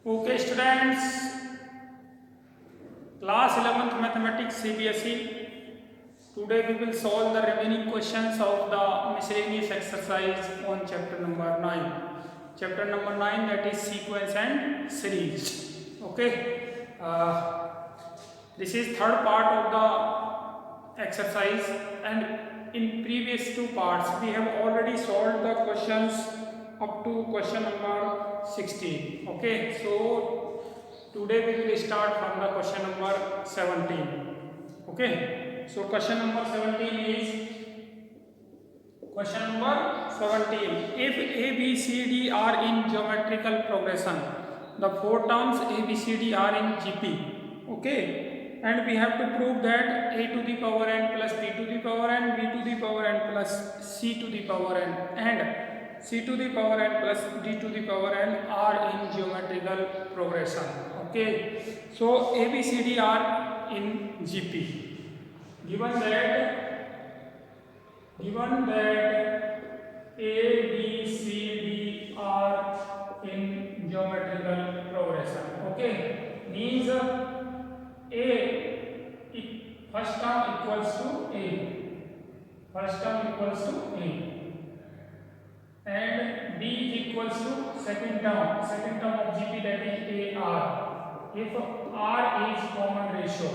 Okay, students, class 11th mathematics CBSE. Today we will solve the remaining questions of the miscellaneous exercise on chapter number 9. Chapter number 9, that is sequence and series. Okay, this is third part of the exercise, and in previous two parts we have already solved the questions up to question number 16. Okay, so today we will start from the question number 17. Okay, so question number 17 is question number 17. If A, B, C, D are in geometrical progression, the four terms A, B, C, D are in GP. Okay, and we have to prove that A to the power n plus B to the power n, B to the power n plus C to the power n, and C to the power n plus D to the power n are in geometrical progression. Okay, so A, B, C, D are in GP. Given that A, B, C, D are in geometrical progression. Okay, means A first term equals to A. First term equals to A. And B is equals to second term of GP, that is AR. If R is common ratio.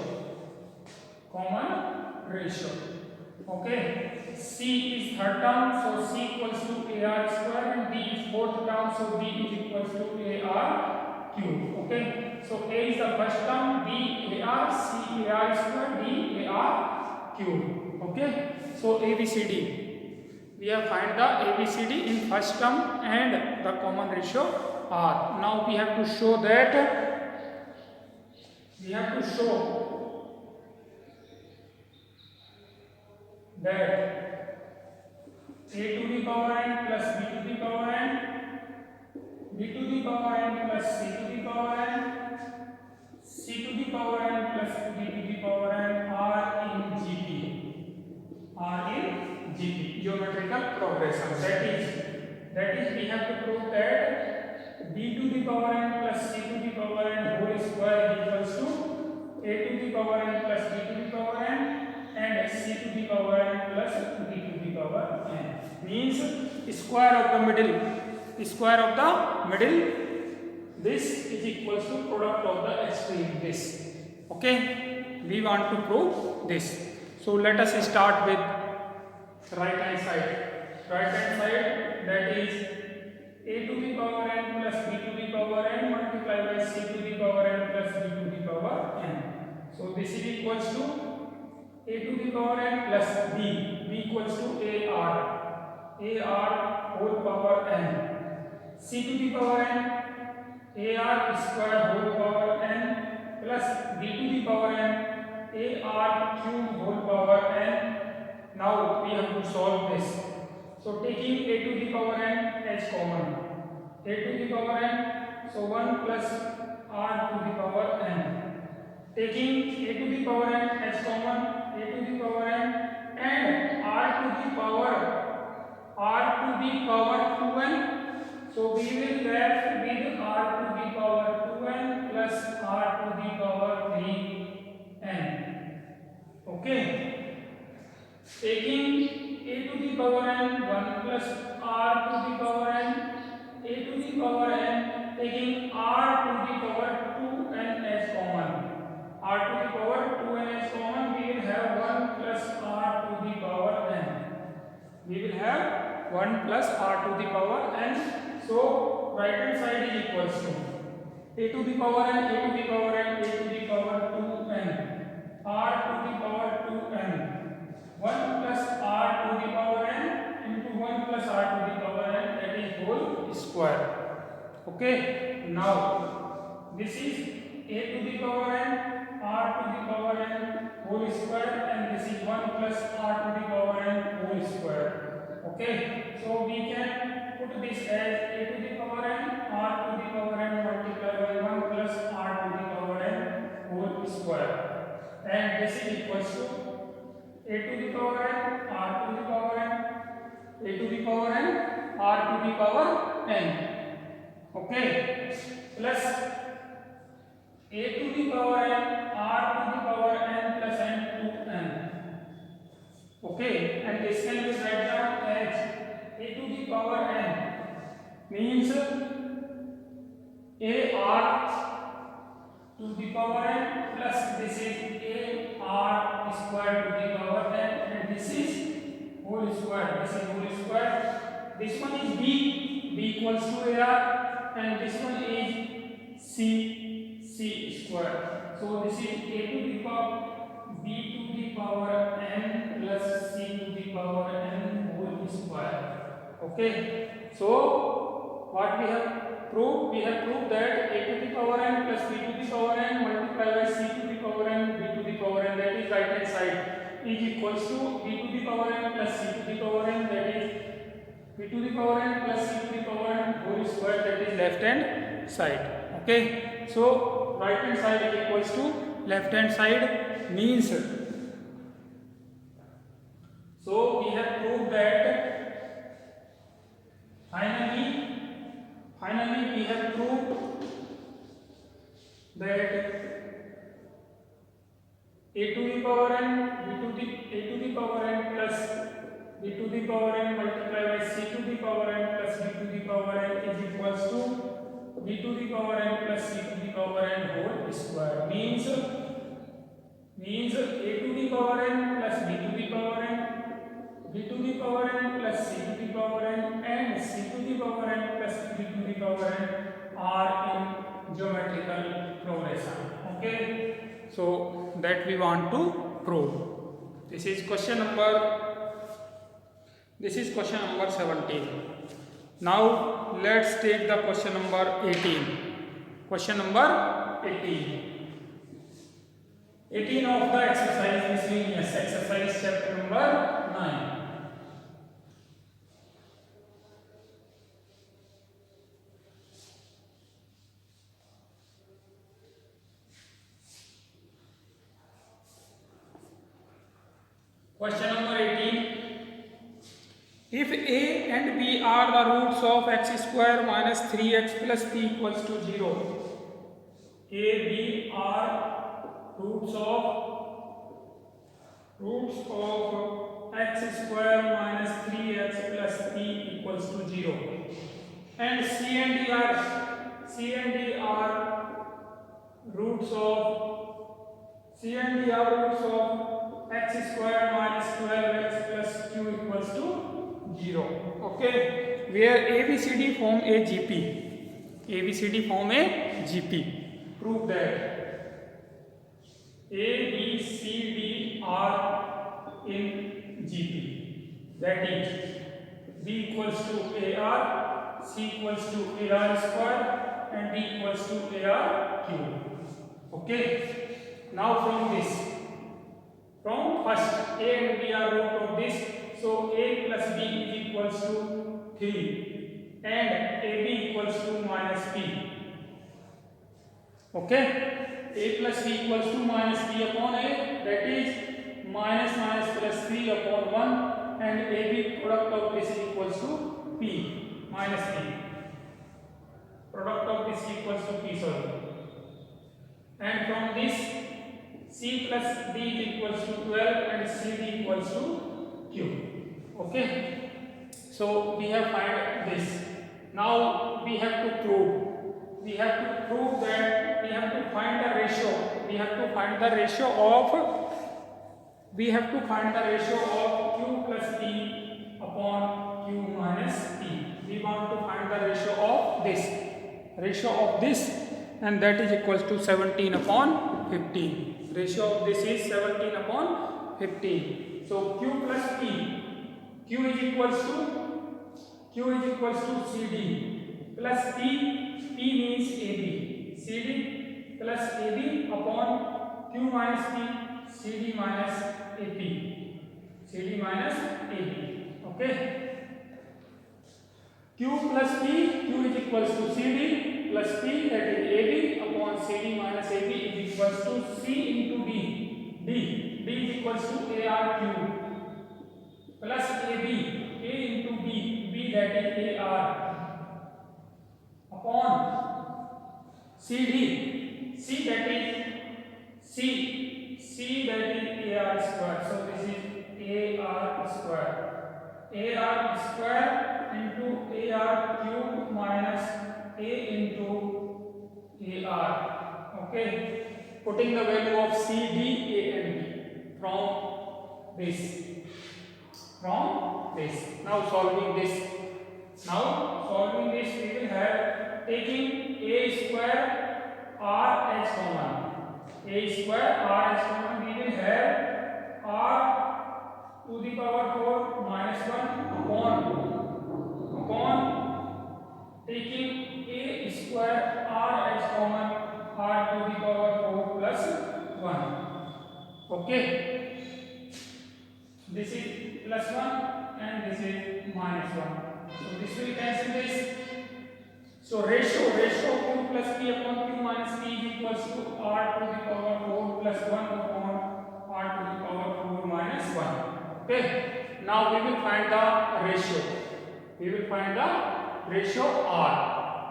Okay, C is third term, so C equals to AR square, and D is fourth term, so D is equals to AR cube. Okay, so A is the first term, B AR, C AR square, D AR cube. Okay, so ABCD. We have find the ABCD in first term and the common ratio R. Now we have to show that A to the power n plus B to the power n, B to the power n plus C to the power n, C to the power n plus D to the power n are in GP, geometrical progression. That is we have to prove that B to the power n plus C to the power n whole square equals to A to the power n plus B to the power n and C to the power n plus D to the power n. Means square of the middle. This is equals to product of the extreme, this. Okay, we want to prove this. So let us start with right hand side, that is A to the power n plus B to the power n multiplied by C to the power n plus D to the power n. So this is equals to A to the power n plus B equals to AR whole power n, C to the power n AR square whole power n plus B to the power n AR cube whole power n. Now we have to solve this. So taking A to the power n as common, A to the power n, so 1 plus R to the power n. Taking A to the power n as common, A to the power n and R to the power 2n. So we will left with R to the power 2n plus R to the power 3n. Okay. Taking A to the power n 1 plus R to the power n, A to the power n, taking R to the power 2n as common. R to the power 2n as common, we will have 1 plus R to the power n. We will have 1 plus R to the power n. So right hand side is equals to A to the power n, A to the power n, A to the power 2n, R to the power 2n, 1 plus R to the power n into 1 plus R to the power n, that is whole square. Okay, now this is A to the power n, R to the power n whole square, and this is 1 plus R to the power n whole square. Okay, so we can put this as A to the power n, R to the power n multiplied by 1 plus R to the power n whole square, and this is equals to A to the power n, R to the power n, A to the power n, R to the power n. Okay, plus a to the power n, r to the power n plus n to n. Okay, and this can be written down as a to the power n means a r to the power n plus this is a r square to the power n, and this is whole square. This is whole square. This one is b equals to ar, and this one is c square. So this is a to the power b to the power n plus c to the power n whole square. Okay, so what we have proved? We have proved that a to the power n plus b to the power n multiplied by c to the power n b to the power n, that is right hand side, is equals to b to the power n plus c to the power n, that is b to the power n plus c to the power n whole square, that is left hand side. Okay, so right hand side is equals to left hand side means, so we have proved that finally we have proved that a to the power n a to the power n plus b to the power n multiplied by c to the power n plus b to the power n is equals to b to the power n plus c to the power n whole square. Means a to the power n plus b to the power n, b to the power n plus c to the power n, and c to the power n plus b to the power n are in geometrical progression. Okay, so that we want to prove. This is question number 17. Now let's take the question number 18. Question number 18 of the exercise miscellaneous exercise chapter number 9. Question number 18. If a and b are the roots of x square minus 3x plus p equals to 0, a, b are roots of x square minus 3x plus p equals to 0, and c and d are roots of x square minus 12x plus q equals to 0. Okay, where ABCD form a GP. Prove that A, B, C, D are in GP. That is B equals to AR, C equals to AR square, and D equals to AR cube. Okay, now from first A and B are root of this, so A plus B is equals to 3 and AB equals to minus P. Okay, A plus B equals to minus B upon A, that is minus plus 3 upon 1, and AB product of this is equals to P minus P. Product of this equals to P, sorry. And from this C plus D is equals to 12 and CD equals to Q. Okay, so we have find this. Now we have to prove that we have to find the ratio. We have to find the ratio of Q plus P upon Q minus P. We want to find the ratio of this, and that is equals to 17 upon 15. Ratio of this is 17 upon 15. So Q plus P, Q is equals to CD plus P means AB, CD plus AB upon Q minus P, CD minus AP. Okay, Q plus P, Q is equals to CD plus P, that is AB upon CD minus AB is equals to C into D. D is equals to AR cube plus AB, A into B, that is AR upon CD C that is C that is AR square. So this is AR square. AR square into AR cube minus A into AR. Okay. Putting the value of C, D, A and B from this. Now solving this. We will have taking A square R as common. A square R as common. We will have R to the power 4 minus 1 upon taking A square R as common, R to the power 4 plus 1. Okay. This is plus 1 and this is minus 1. So this will cancel this. So ratio Q plus P upon Q minus P is equals to R to the power 4 plus 1 upon R to the power 4 minus 1. Okay. Now we will find the ratio.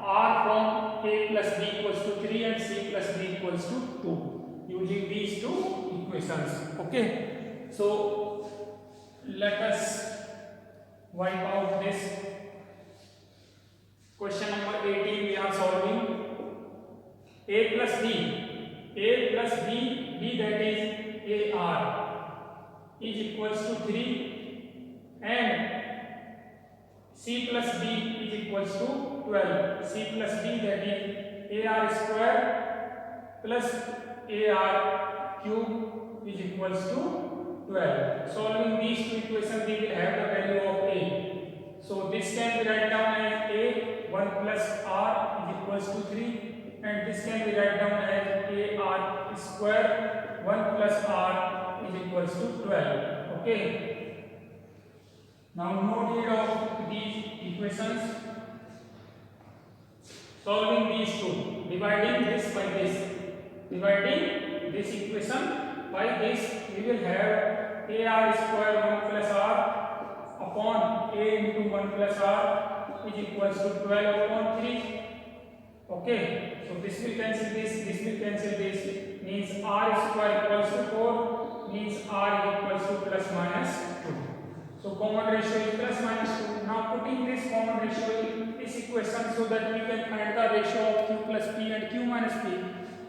R from A plus B equals to 3 and C plus D equals to 2 using these two equations. Okay. So let us wipe out this. Question number 18 we are solving. A plus B, B that is AR is equals to 3 and C plus D is equals to 12. C plus D that is AR square plus AR cube is equals to 12. Solving these two equations we will have the value of A. So this can be written down as A 1 plus R is equals to 3 and this can be written down as AR square 1 plus R is equals to 12. Okay. Now no need of these equations. Solving these two, dividing this by this, dividing this equation by this, we will have AR square 1 plus R upon A into 1 plus R is equals to 12 upon 3. Okay, so this will cancel this, means R square equals to 4, means R equals to plus minus 2. So common ratio is plus minus 2. Now putting this common ratio in this equation so that we can find the ratio of Q plus P and Q minus P.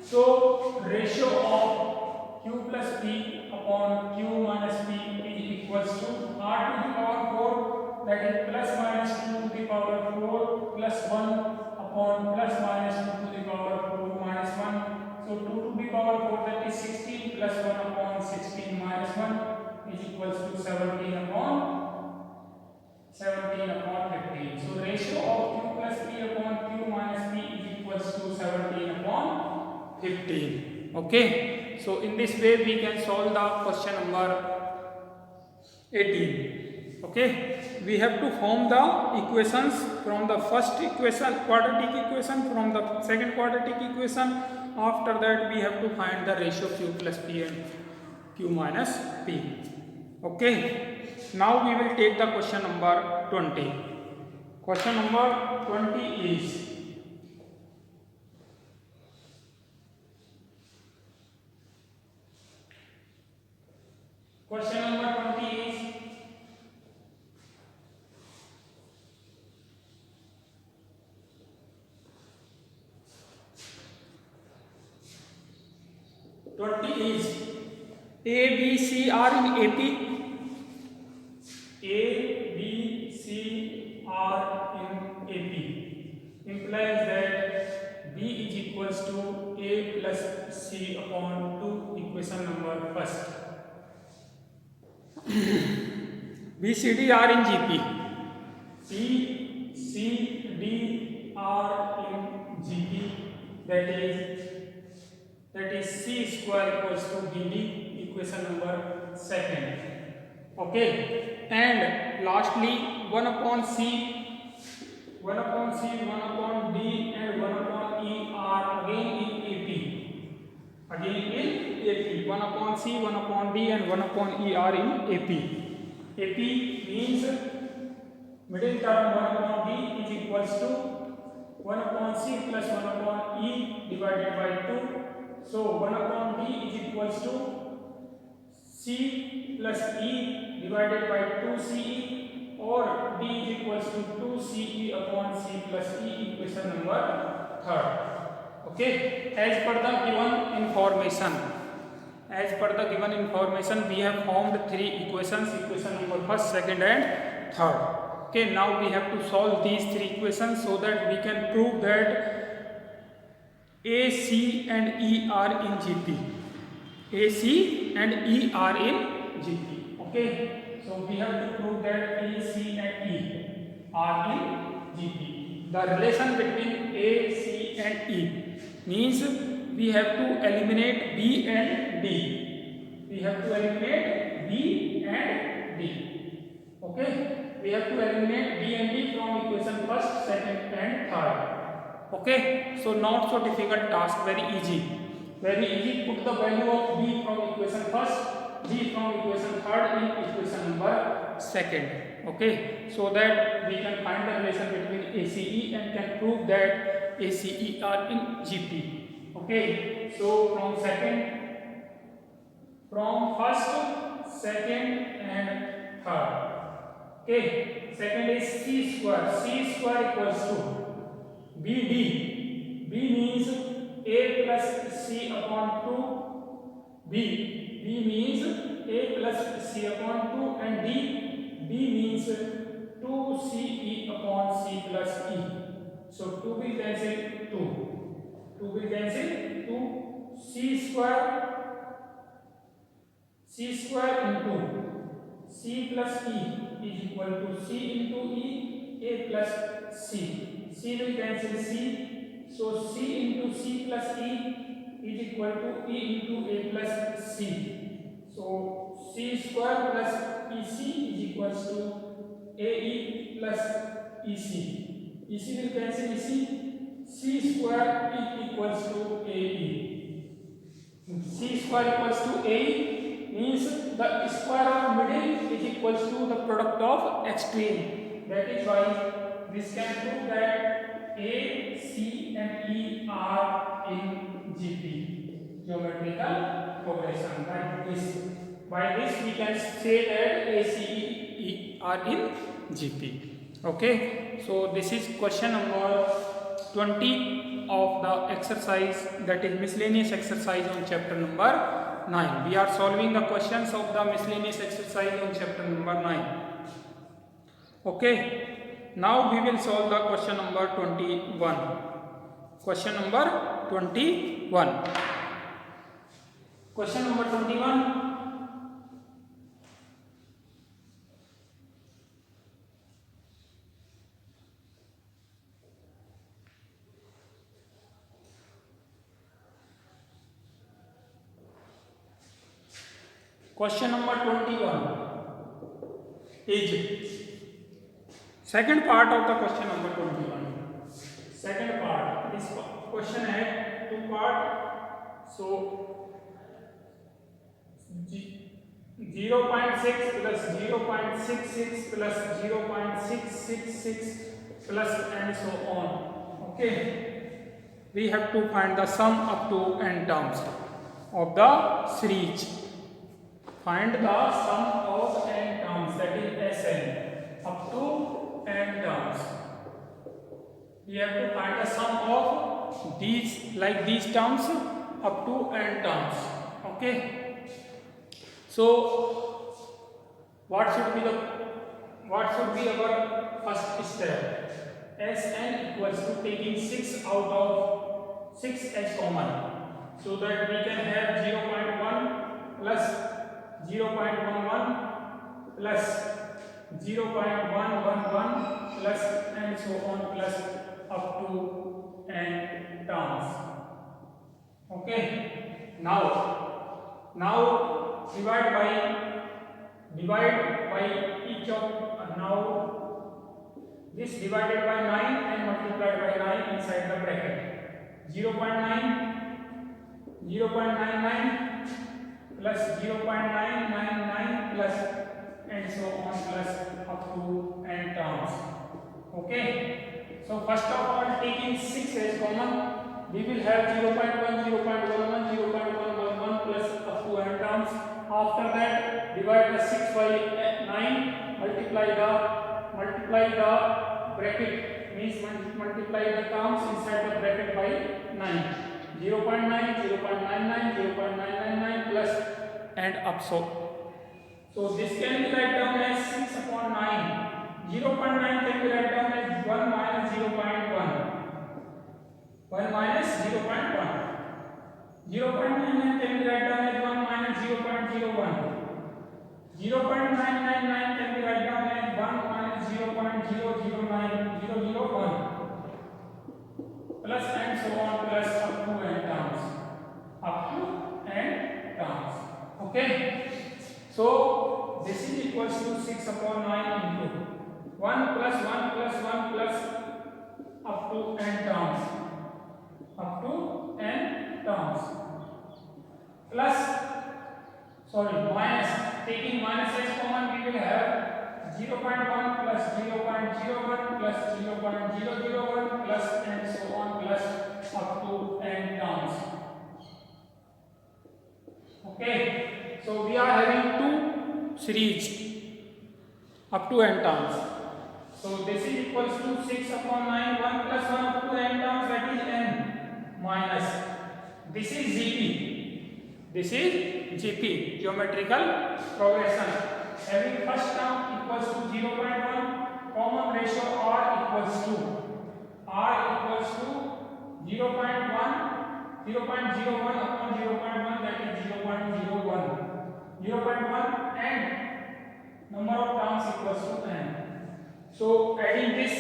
So ratio of Q plus P upon Q minus P is equals to R to the power 4, that is plus minus 2 to the power 4 plus 1 upon plus minus 2 to the power 4 minus 1. So 2 to the power 4 that is 16 plus 1 upon 16 minus 1 is equals to 17 upon 15. So ratio of Q plus P upon Q minus P is equals to 17 upon 15. Okay. So in this way we can solve the question number 18. Okay. We have to form the equations from the first equation, quadratic equation, from the second quadratic equation. After that we have to find the ratio Q plus P and Q minus P. Okay. Now we will take the question number 20. Question number 20 is question number 20 is A, B, C are in AP. A, B, C are in AP implies that B is equals to A plus C upon 2, equation number first. B, C, D are in GP. C, C, D are in GP. That is C square equals to DD, equation number second. Okay. And lastly 1 upon C, 1 upon C, 1 upon D and 1 upon E are again in AP. 1 upon C, 1 upon D and 1 upon E are in AP. AP means middle term 1 upon D is equals to 1 upon C plus 1 upon E divided by 2 So 1 upon d is equals to c plus e divided by 2ce, or d is equals to 2ce upon c plus e, equation number 3rd. Okay, as per the given information, we have formed 3 equations, equation number 1st, 2nd and 3rd. Okay, now we have to solve these 3 equations so that we can prove that A, C and E are in GP. A, C and E are in GP. Okay, so we have to prove that A, C and E are in GP. The relation between A, C and E means we have to eliminate B and D. We have to eliminate B and D. Okay, we have to eliminate B and D from equation 1st, 2nd and 3rd. Okay, so not so difficult task, very easy. Put the value of B from equation 1st, B from equation 3rd in equation number 2nd. Okay, so that we can find the relation between ACE and can prove that ACE are in GP. Okay, so from 1st, 2nd and 3rd. Okay, second is C square. C square equals to BD. B means A plus C upon 2. B means A plus C upon 2, and D means 2CE upon C plus E. So 2 will cancel 2. 2 will cancel 2. C square into C plus E is equal to C into E, A plus C. C will cancel C, so C into C plus E is equal to E into A plus C. So C square plus EC is equals to AE plus EC. EC will cancel EC. C square is equals to AE. C square equals to AE means the square of middle is equals to the product of extreme. That is why this can prove that A, C and E are in GP, geometrical progression. By this we can say that A, C, E are in GP. Okay, so this is question number 20 of the exercise, that is miscellaneous exercise on chapter number 9. We are solving the questions of the miscellaneous exercise on chapter number 9. Okay. Now we will solve the question number 21. Question number 21. Question number 21. Question number 21 is second part of the question number 21. Second part. This question has 2 parts. So 0.6 plus 0.66 plus 0.666 plus and so on. Okay. We have to find the sum up to n terms of the series. Find the sum of n terms, that is Sn, up to n terms. We have to find the sum of these, like these terms, up to n terms. Okay. So what should be our first step? Sn equals to taking 6 out of 6 as common, so that we can have 0.1 plus 0.11 plus 0.111 plus and so on plus up to n terms. Okay. Now divide by each of this divided by 9 and multiplied by 9 inside the bracket. 0.99 plus 0.999 plus and so on plus up to n terms. Okay. So first of all, taking 6 as common, we will have 0.1, 0.11, by 9, multiply the bracket, means multiply the terms inside the bracket by 9. 0.9, 0.99, 0.999 plus and up so this can be write down as 6 upon 9. 0.9 can be write down as 1 minus 0.1. 1 minus 0.1. 0.99 can be write down as 1 minus 0.01. 0.999 can be write down as 1 minus 0.009001 plus and so on plus up to n terms. Up to n terms. Okay. So this is equals to 6 upon 9 into 1 plus 1 plus 1 plus up to n terms. Up to n terms. Plus, minus, taking minus as common, we will have 0.1 plus 0.01 plus 0.001 plus and so on plus up to n terms. Okay, so we are having two series up to n terms. So this is equals to 6 upon 9, 1 plus 1 up to n terms, that is n minus. This is GP. This is GP, geometrical progression. Having first term equals to 0.1, common ratio R equals to 0.1, 0.01 upon 0.1, that is 0.01. 0.1 and number of terms equals to n. So adding this,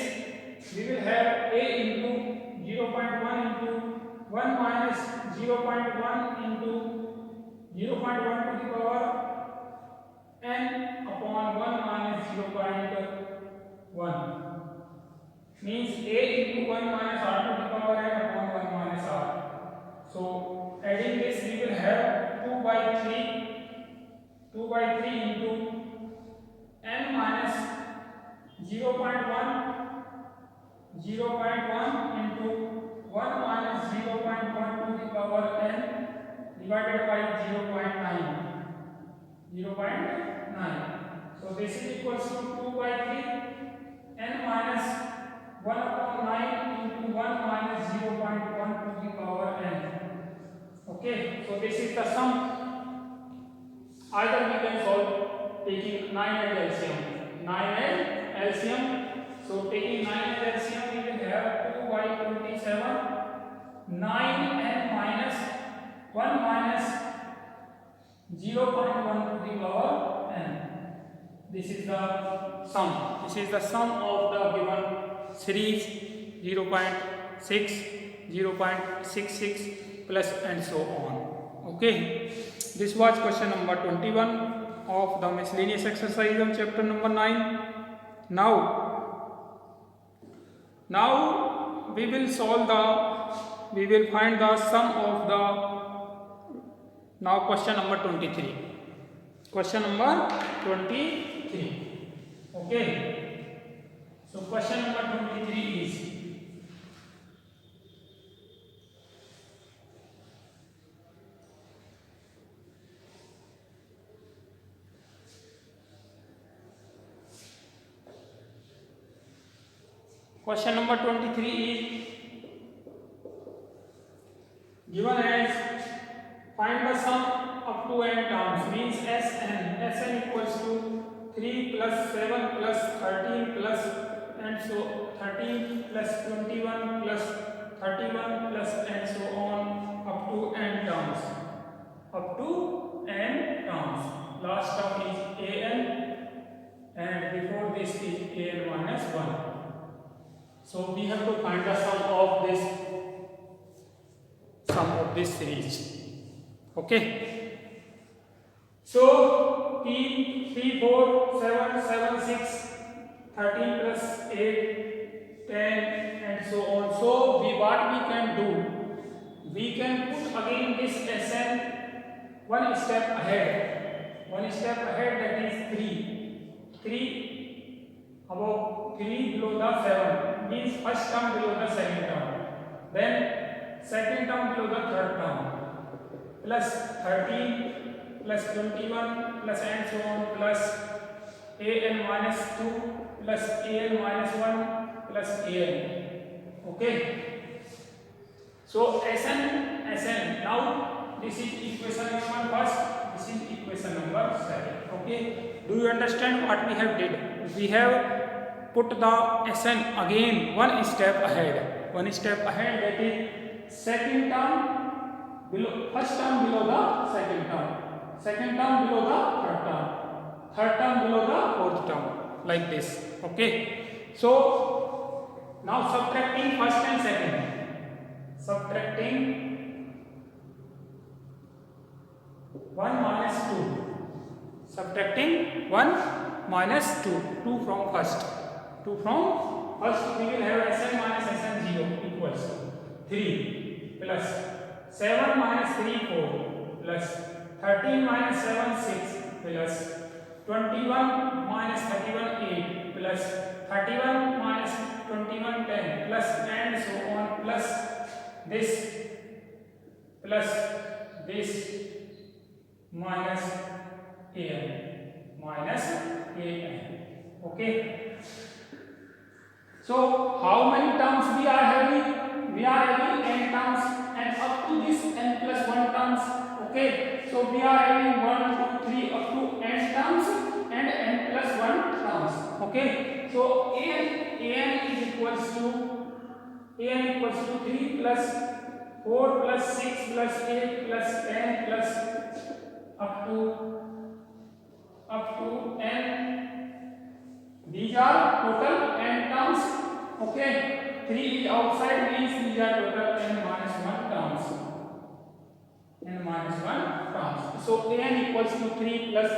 we will have a into 0.1 into 1 minus 0.1 into 0.1 to the power n upon 1 minus 0.1 means a into 1 minus r to the power n upon 1 minus r. So adding this, we will have 2 by 3 into n minus 0.1 into 1 minus 0.1 to the power n divided by 0.9. So this is equals to 2 by 3 n minus 1 upon 9 into 1 minus 0.1 to the power n. Okay, so this is the sum. Either we can solve taking 9 as LCM. 9 as LCM. So taking 9 as LCM, we will have 2 by 27, 9 n minus 1 minus 0.1 to the power n. This is the sum. This is the sum of the given series 0.6, 0.66 plus and so on. Okay. This was question number 21 of the miscellaneous exercise of chapter number 9. Now we will find the sum of the question number 23. Question number 23. Okay. So question number 23 is given as find the sum up to n terms, means Sn equals to 3 plus 7 plus 13 plus and so 13 plus 21 plus 31 plus and so on up to n terms. Up to n terms. Last term is an and before this is an minus 1. So we have to find the sum of this series. Okay. So 3, 4, 7, 7, 6, 13 plus 8, 10 and so on. So what we can do? We can put again this Sn one step ahead. One step ahead, that is 3. 3 above 3 below the 7 means first term below the second term. Then second term below the third term. Plus 13 plus 21 plus and so on plus an minus 2 plus an minus 1 plus an. Okay, so Sn now this is equation number first, this is equation number second. Okay, do you understand what we have did? We have put the Sn again one step ahead, that is second term below, first term below the second term below the third term below the fourth term, like this. Okay, so now subtracting first and second, subtracting 1 minus 2, subtracting 1 minus 2, 2 from first, we will have Sn minus Sn0 equals 3 plus 7 minus 3 4 plus 13 minus 7 6 plus 21 minus 31 8 plus 31 minus 21 10 plus and so on plus this minus an. Okay, so how many terms we are having? We are having n terms and up to this n plus 1 terms. Okay, so we are having 1 2 3 up to n terms and n plus 1 terms. Okay, so an is equals to 3 plus 4 plus 6 plus 8 plus 10 plus up to n. These are total n terms. Okay, 3 is outside, means these are total n minus 1 terms. So n equals to 3 plus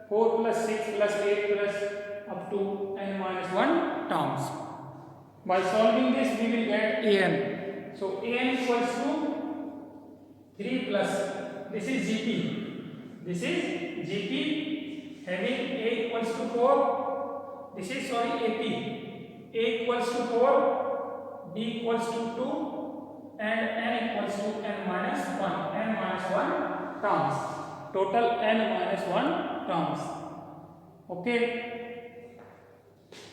4 plus 6 plus 8 plus up to n minus 1 terms. By solving this we will get an. So an equals to 3 plus, this is GP, having a equals to 4, this is AP, a equals to 4, b equals to 2 and n equals to n minus 1 terms, total n minus 1 terms. Okay,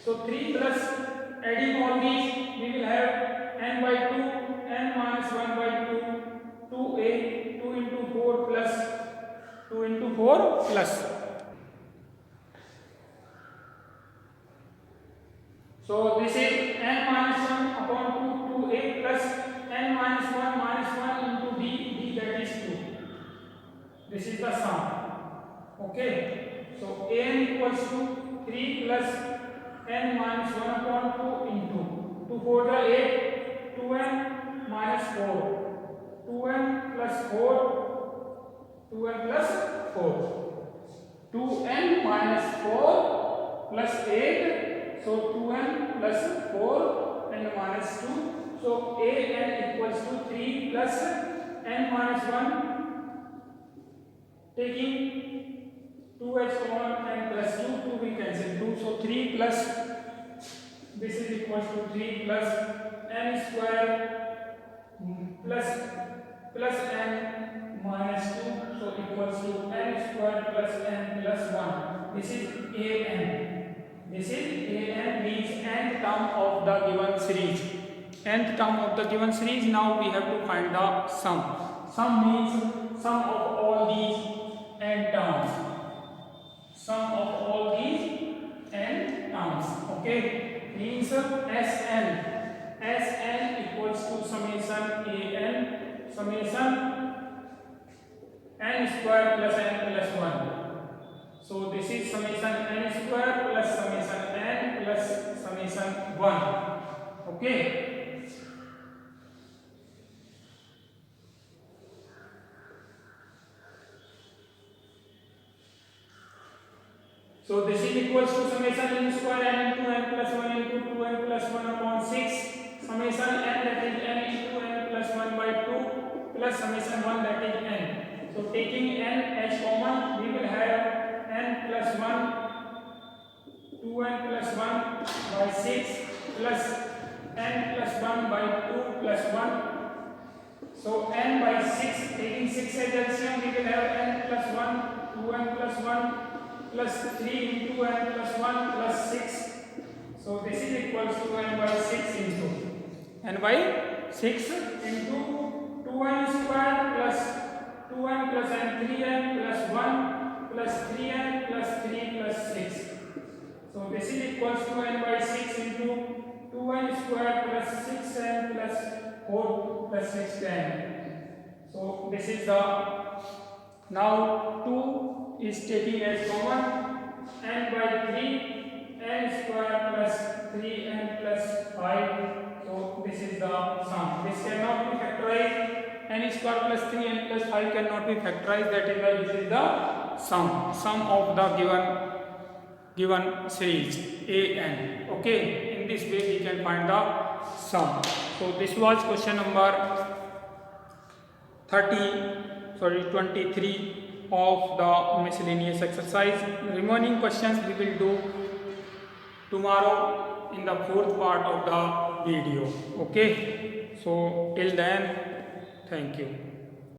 so 3 plus, adding all these we will have n by 2, n minus 1 by 2, 2a, 2 into 4 plus 2 into 4 plus. So this is n minus 1 upon 2, 2a plus n minus 1 into d, that is 2. This is the sum. Okay, so an equals to 3 plus n minus 1 upon 2 into 2 4 the 8, 2n minus 4, 2n plus 4, 2n plus 4, 2n minus 4 plus 8, so 2n plus 4 and minus 2, so an equals to 3 plus n minus 1, taking 2h common and plus 2 will cancel 2, so 3 plus, this is equals to 3 plus n square plus n minus 2, so equals to n square plus n plus 1. This is an. This is an, means nth term of the given series. Nth term of the given series. Now we have to find the sum. Sum means sum of all these n terms. Sum of all these n terms. Okay, means Sn equals to summation n square plus n plus 1. So this is summation n square plus summation n plus summation 1. Okay. So this is equals to summation n square n into n plus 1 into 2n plus 1 upon 6, summation n, that is n into n plus 1 by 2 plus summation 1, that is n. So taking n as common, we will have n plus 1, 2n plus 1 by 6 plus n plus 1 by 2 plus 1 So n by 6, taking 6 as LCM, we will have n plus 1, 2n plus 1 plus 3 into n plus 1 plus 6. So this is equals to n by 6 into n by 6 into 2n square plus 2n plus n 3n plus 1 plus 3n plus 3 plus 6. So this is equals to n by 6 into 2n square plus 6n plus 4 plus 6n. So this is the, now 2 is taking as common, n by 3, n square plus 3n plus 5. So this is the sum. This cannot be factorized. N square plus 3n plus 5 cannot be factorized. That is why this is the sum of the given series an. Okay, in this way we can find the sum. So this was question number 23 of the miscellaneous exercise. Remaining questions we will do tomorrow in the fourth part of the video. Okay, so till then, thank you.